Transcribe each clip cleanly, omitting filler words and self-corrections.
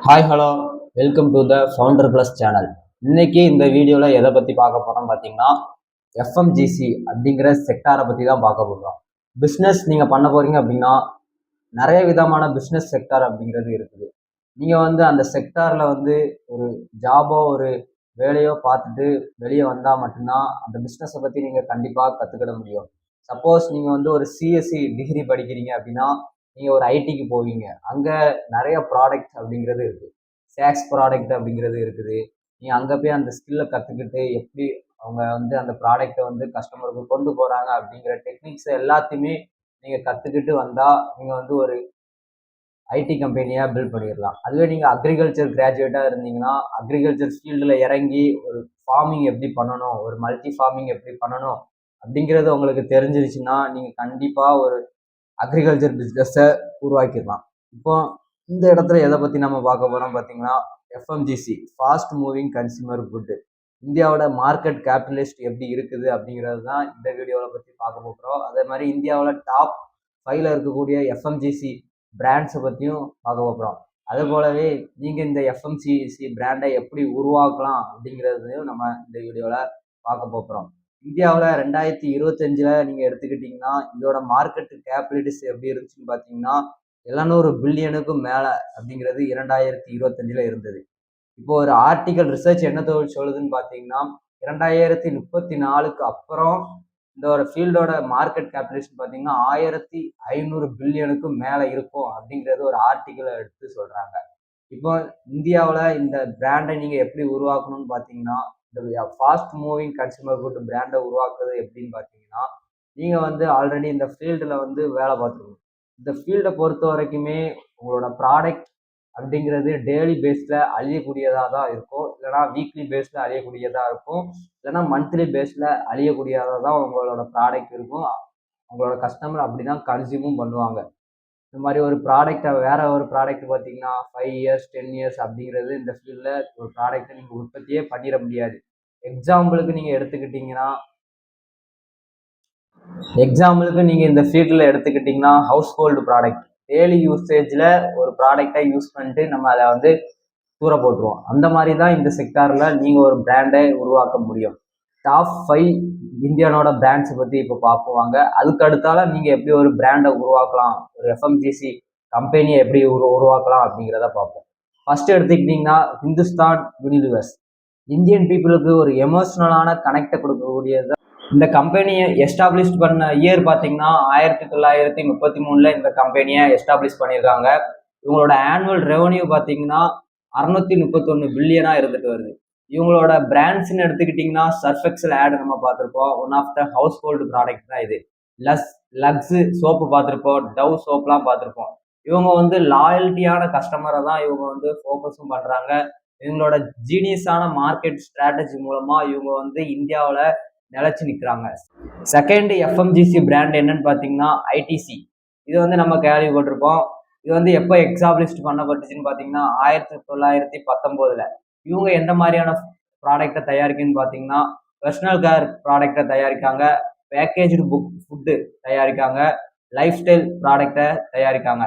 Hi hello, welcome to the founder plus channel. இன்னைக்கு இந்த வீடியோவில் எதை பற்றி பார்க்க போகிறோம்னு பார்த்தீங்கன்னா எஃப்எம்ஜிசி அப்படிங்கிற செக்டாரை பற்றி தான் பார்க்க போகிறோம். பிஸ்னஸ் நீங்கள் பண்ண போகிறீங்க அப்படின்னா நிறைய விதமான பிஸ்னஸ் செக்டார் அப்படிங்கிறது இருக்குது. நீங்கள் அந்த செக்டாரில் ஒரு ஜாபோ ஒரு வேலையோ பார்த்துட்டு வெளியே வந்தால் மட்டும்தான் அந்த பிஸ்னஸை பற்றி நீங்கள் கண்டிப்பாக கற்றுக்கிட முடியும். சப்போஸ் நீங்கள் ஒரு சிஎஸ்சி டிகிரி படிக்கிறீங்க அப்படின்னா நீங்கள் ஒரு ஐடிக்கு போவீங்க. அங்கே நிறைய ப்ராடக்ட் அப்படிங்கிறது இருக்குது. சேக்ஸ் ப்ராடக்ட் அப்படிங்கிறது இருக்குது. நீங்கள் அங்கே போய் அந்த ஸ்கில்லை கற்றுக்கிட்டு எப்படி அவங்க அந்த ப்ராடக்டை கஸ்டமருக்கு கொண்டு போகிறாங்க அப்படிங்கிற டெக்னிக்ஸ் எல்லாத்தையுமே நீங்கள் கற்றுக்கிட்டு வந்தால் நீங்கள் ஒரு ஐடி கம்பெனியாக பில்ட் பண்ணிடலாம். அதுவே நீங்கள் அக்ரிகல்ச்சர் கிராஜுவேட்டாக இருந்தீங்கன்னா அக்ரிகல்ச்சர் ஃபீல்டில் இறங்கி ஒரு ஃபார்மிங் எப்படி பண்ணணும், ஒரு மல்டி ஃபார்மிங் எப்படி பண்ணணும் அப்படிங்கிறது உங்களுக்கு தெரிஞ்சிருச்சுன்னா நீங்கள் கண்டிப்பாக ஒரு அக்ரிகல்ச்சர் பிஸ்னஸை உருவாக்கிடலாம். இப்போ இந்த இடத்துல எதை பற்றி நம்ம பார்க்க போகிறோம் பார்த்தீங்கன்னா FMGC, fast moving consumer good. இந்தியாவோட மார்க்கெட் கேபிட்டலிஸ்ட் எப்படி இருக்குது அப்படிங்கிறது தான் இந்த வீடியோவில் பற்றி பார்க்க போகிறோம். அதே மாதிரி இந்தியாவில் டாப் 5ல் இருக்கக்கூடிய எஃப்எம்ஜிசி பிராண்ட்ஸை பற்றியும் பார்க்க போகிறோம். அதே போலவே நீங்கள் இந்த எஃப்எம்ஜிசி பிராண்டை எப்படி உருவாக்கலாம் அப்படிங்கிறதையும் நம்ம இந்த வீடியோவில் பார்க்க போகிறோம். இந்தியாவில் 2025 நீங்கள் எடுத்துக்கிட்டிங்கன்னா இதோட மார்க்கெட் கேபிட்டலிட்டிஸ் எப்படி இருந்துச்சுன்னு பார்த்தீங்கன்னா 700 பில்லியனுக்கும் மேலே அப்படிங்கிறது 2025 இருந்தது. இப்போ ஒரு ஆர்டிக்கல் ரிசர்ச் என்ன சொல்லுதுன்னு பார்த்தீங்கன்னா 2034க்கு அப்புறம் இந்த ஒரு ஃபீல்டோட மார்க்கெட் கேபிட்டலிஸ்ட் பார்த்தீங்கன்னா 1500 பில்லியனுக்கும் மேலே இருக்கும் அப்படிங்கிறது ஒரு ஆர்டிக்கலை எடுத்து சொல்கிறாங்க. இப்போ இந்தியாவில் இந்த பிராண்டை நீங்கள் எப்படி உருவாக்கணும்னு பார்த்தீங்கன்னா இந்த ஃபாஸ்ட் மூவிங் கன்சியூமர் குட் பிராண்டை உருவாக்குறது எப்படின்னு பார்த்தீங்கன்னா நீங்கள் ஆல்ரெடி இந்த ஃபீல்டில் வேலை பார்த்துருக்கணும். இந்த ஃபீல்டை பொறுத்த வரைக்குமே உங்களோட ப்ராடக்ட் அப்படிங்கிறது டெய்லி பேஸில் அழியக்கூடியதாக தான் இருக்கும், இல்லைனா வீக்லி பேஸில் அழியக்கூடியதாக இருக்கும், இல்லைனா மந்த்லி பேஸில் அழியக்கூடியதாக தான் உங்களோட ப்ராடக்ட் இருக்கும். உங்களோட கஸ்டமர் அப்படி தான் கன்சியூமும் பண்ணுவாங்க. இந்த மாதிரி ஒரு ப்ராடக்டை வேற ஒரு ப்ராடக்ட் பார்த்தீங்கன்னா 5 இயர்ஸ் 10 இயர்ஸ் அப்படிங்கிறது இந்த ஃபீல்டில் ஒரு ப்ராடக்டை நீங்கள் உற்பத்தியே பண்ணிட முடியாது. எக்ஸாம்பிளுக்கு நீங்கள் இந்த ஃபீல்டில் எடுத்துக்கிட்டிங்கன்னா ஹவுஸ் ஹோல்டு ப்ராடக்ட், டெய்லி யூசேஜில் ஒரு ப்ராடக்டை யூஸ் பண்ணிட்டு நம்ம அதை தூர போட்டுருவோம். அந்த மாதிரி தான் இந்த செக்டாரில் நீங்கள் ஒரு பிராண்டை உருவாக்க முடியும். டாப் 5 இந்தியனோட பிராண்ட்ஸை பற்றி இப்போ பார்ப்போவாங்க. அதுக்கு அடுத்தால நீங்கள் எப்படி ஒரு பிராண்டை உருவாக்கலாம், ஒரு எஃப்எம்ஜிசி கம்பெனியை எப்படி உருவாக்கலாம் அப்படிங்கிறத பார்ப்போம். ஃபர்ஸ்ட் எடுத்துக்கிட்டிங்கன்னா ஹிந்துஸ்தான் யூனிலிவர்ஸ். இந்தியன் பீப்புளுக்கு ஒரு எமோஷ்னலான கனெக்டை கொடுக்கக்கூடியது. இந்த கம்பெனியை எஸ்டாப்ளிஷ் பண்ண இயர் பார்த்தீங்கன்னா 1933 இந்த கம்பெனியை எஸ்டாப்ளிஷ் பண்ணியிருக்காங்க. இவங்களோட ஆனுவல் ரெவன்யூ பார்த்தீங்கன்னா 631 பில்லியனாக இருந்துட்டு வருது. இவங்களோட பிராண்ட்ஸ்ன்னு எடுத்துக்கிட்டிங்கன்னா சர்ஃப் எக்ஸல் ஆட் நம்ம பார்த்துருப்போம், one of the household product தான் இது. லக்ஸு சோப்பு பார்த்துருப்போம், டவ் சோப்லாம் பார்த்துருப்போம். இவங்க லாயல்ட்டியான கஸ்டமரை தான் இவங்க ஃபோக்கஸும் பண்ணுறாங்க. இவங்களோட ஜீனியஸான மார்க்கெட் ஸ்ட்ராட்டஜி மூலமாக இவங்க இந்தியாவில் நிலச்சி நிற்கிறாங்க. செகண்ட் எஃப்எம்ஜிசி பிராண்ட் என்னன்னு பார்த்தீங்கன்னா ஐடிசி. இது நம்ம கேள்விப்பட்டிருப்போம். இது எப்போ எக்ஸாப்ளிஷ்ட் பண்ணப்பட்டுச்சுன்னு பார்த்தீங்கன்னா 1919. இவங்க எந்த மாதிரியான ப்ராடக்டை தயாரிக்குன்னு பார்த்தீங்கன்னா பர்சனல் கேர் ப்ராடக்டை தயாரிக்காங்க, பேக்கேஜ்டு ஃபுட்டு தயாரிக்காங்க, லைஃப் ஸ்டைல் ப்ராடக்டை தயாரிக்காங்க.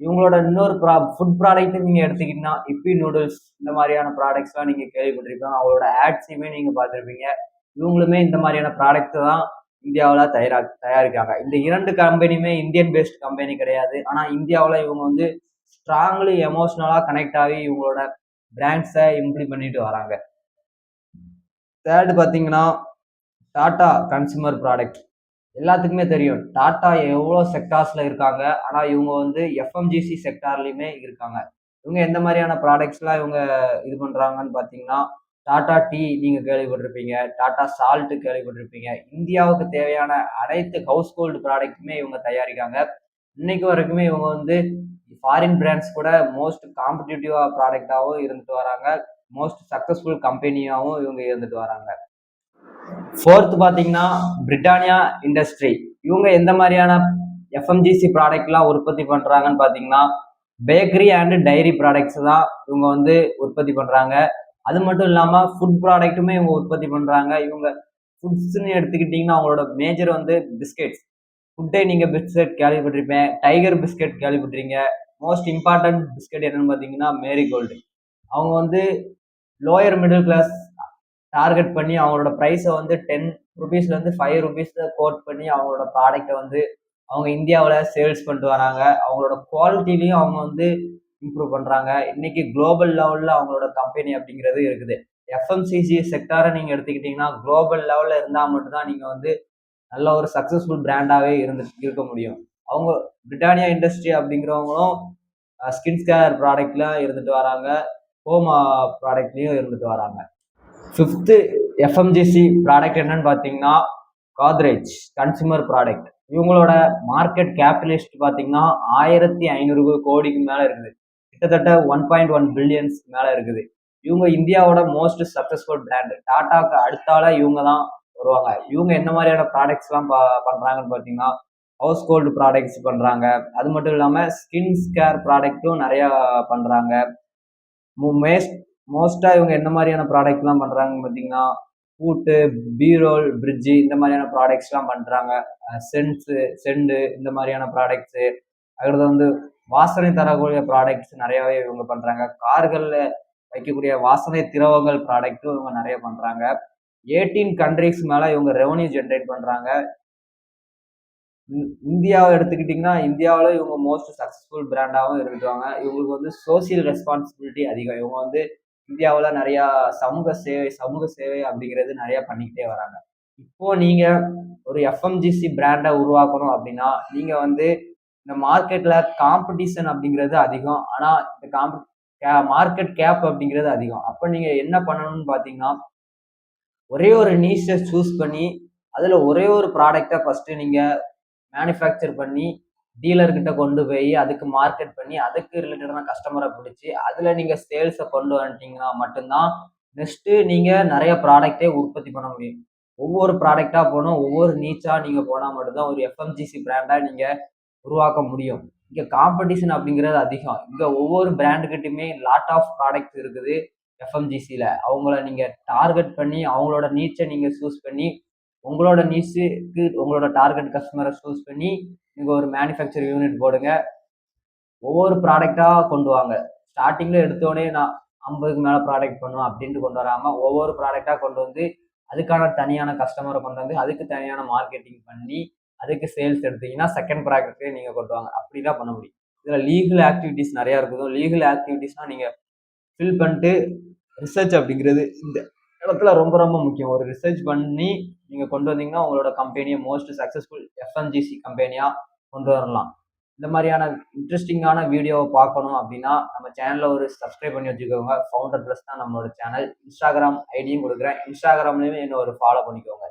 இவங்களோட இன்னொரு ஃபுட் ப்ராடக்ட் நீங்கள் எடுத்துக்கிட்டீங்கன்னா இப்பி நூடுல்ஸ், இந்த மாதிரியான ப்ராடக்ட்ஸ்லாம் நீங்கள் கேள்விப்பட்டிருப்பீங்க. அவங்களோட ஆட்ஸையுமே நீங்கள் பார்த்துருப்பீங்க. இவங்களுமே இந்த மாதிரியான ப்ராடக்ட் தான் இந்தியாவில் தயாரிக்காங்க. இந்த 2 கம்பெனியுமே இந்தியன் பேஸ்ட் கம்பெனி கிடையாது. ஆனால் இந்தியாவில் இவங்க ஸ்ட்ராங்லி எமோஷ்னலாக கனெக்ட் ஆகி இவங்களோட பிராண்ட்ஸை இம்ப்ளிமெண்ட் பண்ணிட்டு வராங்க. தேர்டு பார்த்தீங்கன்னா டாடா கன்சியூமர் ப்ராடக்ட். எல்லாத்துக்குமே தெரியும் டாடா எவ்வளோ செக்டார்ஸில் இருக்காங்க, ஆனால் இவங்க எஃப்எம்ஜிசி செக்டார்லையுமே இருக்காங்க. இவங்க எந்த மாதிரியான ப்ராடக்ட்ஸ்லாம் இவங்க இது பண்ணுறாங்கன்னு பார்த்தீங்கன்னா டாடா டீ நீங்கள் கேள்விப்பட்டிருப்பீங்க, டாடா சால்ட்டு கேள்விப்பட்டிருப்பீங்க. இந்தியாவுக்கு தேவையான அனைத்து ஹவுஸ் ஹோல்டு ப்ராடக்ட்டுமே இவங்க தயாரிக்காங்க. இன்னைக்கு வரைக்குமே இவங்க ஃபாரின் பிராண்ட்ஸ் கூட மோஸ்ட் காம்படிட்டிவாக ப்ராடக்டாகவும் இருந்துட்டு வராங்க, மோஸ்ட் சக்ஸஸ்ஃபுல் கம்பெனியாகவும் இவங்க இருந்துட்டு வராங்க. ஃபோர்த் பார்த்தீங்கன்னா பிரிட்டானியா இண்டஸ்ட்ரி. இவங்க எந்த மாதிரியான எஃப்எம்ஜிசி ப்ராடக்ட்லாம் உற்பத்தி பண்ணுறாங்கன்னு பார்த்தீங்கன்னா பேக்கரி அண்ட் டைரி ப்ராடக்ட்ஸ் தான் இவங்க உற்பத்தி பண்ணுறாங்க. அது மட்டும் இல்லாமல் ஃபுட் ப்ராடக்ட்டுமே இவங்க உற்பத்தி பண்ணுறாங்க. இவங்க ஃபுட்ஸ்ன்னு எடுத்துக்கிட்டிங்கன்னா அவங்களோட மேஜர் பிஸ்கெட்ஸ். ஃபுட்டை நீங்கள் பிஸ்கட் கேள்விப்பட்டிருப்பேன். டைகர் பிஸ்கட் கேள்விப்பட்டிருக்கீங்க. மோஸ்ட் இம்பார்ட்டன்ட் பிஸ்கட் என்னன்னு பார்த்தீங்கன்னா மேரிகோல்டு. அவங்க வந்து லோயர் மிடில் கிளாஸ் டார்கெட் பண்ணி அவங்களோட ப்ரைஸை வந்து ₹10 ₹5 கோட் பண்ணி அவங்களோட ப்ராடக்ட்டை வந்து அவங்க இந்தியாவில் சேல்ஸ் பண்ணிட்டு வராங்க. அவங்களோட குவாலிட்டிலையும் அவங்க வந்து இம்ப்ரூவ் பண்ணுறாங்க. இன்னைக்கு குளோபல் லெவலில் அவங்களோட கம்பெனி அப்படிங்கிறது இருக்குது. எஃப்எம்சிஜி செக்டாரை நீங்கள் எடுத்துக்கிட்டிங்கன்னா குளோபல் லெவலில் இருந்தால் மட்டும்தான் நீங்கள் வந்து நல்ல ஒரு சக்ஸஸ்ஃபுல் பிராண்டாகவே இருக்க முடியும். அவங்க பிரிட்டானியா இண்டஸ்ட்ரி அப்படிங்கிறவங்களும் ஸ்கின் கேர் ப்ராடக்ட்லாம் இருந்துட்டு வராங்க. ஹோம் ப்ராடக்ட்லேயும் இருந்துட்டு வராங்க. 5th எஃப்எம்ஜிசி ப்ராடக்ட் என்னன்னு பார்த்தீங்கன்னா காத்ரேஜ் கன்சூமர் ப்ராடக்ட். இவங்களோட மார்க்கெட் கேபிட்டலிஸ்ட் பார்த்தீங்கன்னா 1500 கோடிக்கு மேலே இருக்குது. கிட்டத்தட்ட 1.1 பில்லியன்ஸ் மேலே இருக்குது. இவங்க இந்தியாவோட மோஸ்ட் சக்ஸஸ்ஃபுல் பிராண்ட். டாட்டாக்கு அடுத்தால இவங்க தான் வருவாங்க. இவங்க என்ன மாதிரியான ப்ராடக்ட்ஸ்லாம் பண்ணுறாங்கன்னு பார்த்தீங்கன்னா ஹவுஸ் ஹோல்டு ப்ராடக்ட்ஸ் பண்ணுறாங்க. அது மட்டும் இல்லாமல் ஸ்கின் கேர் ப்ராடக்ட்டும் நிறையா பண்ணுறாங்க. மோஸ்ட்டாக இவங்க என்ன மாதிரியான ப்ராடக்ட்லாம் பண்ணுறாங்கன்னு பார்த்தீங்கன்னா பூட்டு, பீரோல், பிரிட்ஜு இந்த மாதிரியான ப்ராடக்ட்ஸ்லாம் பண்ணுறாங்க. செண்டு இந்த மாதிரியான ப்ராடக்ட்ஸு. அடுத்தது வந்து வாசனை தரக்கூடிய ப்ராடக்ட்ஸ் நிறையாவே இவங்க பண்ணுறாங்க. கார்களில் வைக்கக்கூடிய வாசனை திரவங்கள் ப்ராடக்ட்டும் இவங்க நிறைய பண்ணுறாங்க. 18 கண்ட்ரிஸ் மேலே இவங்க ரெவன்யூ ஜென்ரேட் பண்ணுறாங்க. இந்தியாவை எடுத்துக்கிட்டிங்கன்னா இந்தியாவில் இவங்க மோஸ்ட் சக்ஸஸ்ஃபுல் பிராண்டாகவும் இருந்துட்டுவாங்க. இவங்களுக்கு வந்து சோசியல் ரெஸ்பான்சிபிலிட்டி அதிகம். இவங்க வந்து இந்தியாவில் நிறையா சமூக சேவை அப்படிங்கிறது நிறையா பண்ணிக்கிட்டே வராங்க. இப்போ நீங்கள் ஒரு எஃப்எம்ஜிசி பிராண்டை உருவாக்கணும் அப்படின்னா நீங்கள் வந்து இந்த மார்க்கெட்டில் காம்படிஷன் அப்படிங்கிறது அதிகம். ஆனால் இந்த மார்க்கெட் கேப் அப்படிங்கிறது அதிகம். அப்போ நீங்கள் என்ன பண்ணணும்னு பார்த்தீங்கன்னா ஒரே ஒரு நீஷை சூஸ் பண்ணி அதில் ஒரே ஒரு ப்ராடக்டை ஃபஸ்ட்டு நீங்கள் மேனுஃபேக்சர் பண்ணி டீலர்கிட்ட கொண்டு போய் அதுக்கு மார்க்கெட் பண்ணி அதுக்கு ரிலேட்டடான கஸ்டமரை பிடிச்சி அதில் நீங்கள் சேல்ஸை கொண்டு வந்துட்டீங்கன்னா மட்டும்தான் நெக்ஸ்ட்டு நீங்கள் நிறைய ப்ராடக்டே உற்பத்தி பண்ண முடியும். ஒவ்வொரு ப்ராடக்டாக போகணும், ஒவ்வொரு நீச்சாக நீங்கள் போனால் மட்டும்தான் ஒரு எஃப்எம்ஜிசி பிராண்டாக நீங்கள் உருவாக்க முடியும். இங்கே காம்படிஷன் அப்படிங்கிறது அதிகம். இங்கே ஒவ்வொரு பிராண்டுக்கிட்டையுமே லாட் ஆஃப் ப்ராடக்ட்ஸ் இருக்குது எஃப்எம்ஜிசியில். அவங்கள நீங்கள் டார்கெட் பண்ணி அவங்களோட நீச்சை நீங்கள் சூஸ் பண்ணி உங்களோட நீச்சுக்கு உங்களோட டார்கெட் கஸ்டமரை சூஸ் பண்ணி நீங்கள் ஒரு மேனுஃபேக்சர் யூனிட் போடுங்க. ஒவ்வொரு ப்ராடக்டாக கொண்டு வாங்க. ஸ்டார்டிங்கில் எடுத்தோடனே நான் 50க்கு மேலே ப்ராடக்ட் பண்ணுவேன் அப்படின்ட்டு கொண்டு வராமல் ஒவ்வொரு ப்ராடக்டாக கொண்டு வந்து அதுக்கான தனியான கஸ்டமரை கொண்டு வந்து அதுக்கு தனியான மார்க்கெட்டிங் பண்ணி அதுக்கு சேல்ஸ் எடுத்தீங்கன்னா செகண்ட் ப்ராடக்ட்டே நீங்கள் கொண்டு வாங்க. அப்படி தான் பண்ண முடியும். இதில் லீகல் ஆக்டிவிட்டீஸ் நிறையா இருக்குது. லீகல் ஆக்டிவிட்டீஸ்னால் நீங்கள் ஃபில் பண்ணிட்டு ரிசர்ச் அப்படிங்கிறது இந்த இடத்துல ரொம்ப ரொம்ப முக்கியம். ஒரு ரிசர்ச் பண்ணி நீங்கள் கொண்டு வந்தீங்கன்னா உங்களோட கம்பெனியை மோஸ்ட் சக்ஸஸ்ஃபுல் எஃப்எம்ஜிசி கம்பெனியாக கொண்டு வரலாம். இந்த மாதிரியான இன்ட்ரெஸ்டிங்கான வீடியோவை பார்க்கணும் அப்படின்னா நம்ம சேனலில் ஒரு சப்ஸ்கிரைப் பண்ணி வச்சுக்கோங்க. ஃபவுண்டர் ப்ளஸ் தான் நம்மளோட சேனல். இன்ஸ்டாகிராம் ஐடியும் கொடுக்குறேன். இன்ஸ்டாகிராம்லேயுமே என்ன ஒரு ஃபாலோ பண்ணிக்கோங்க.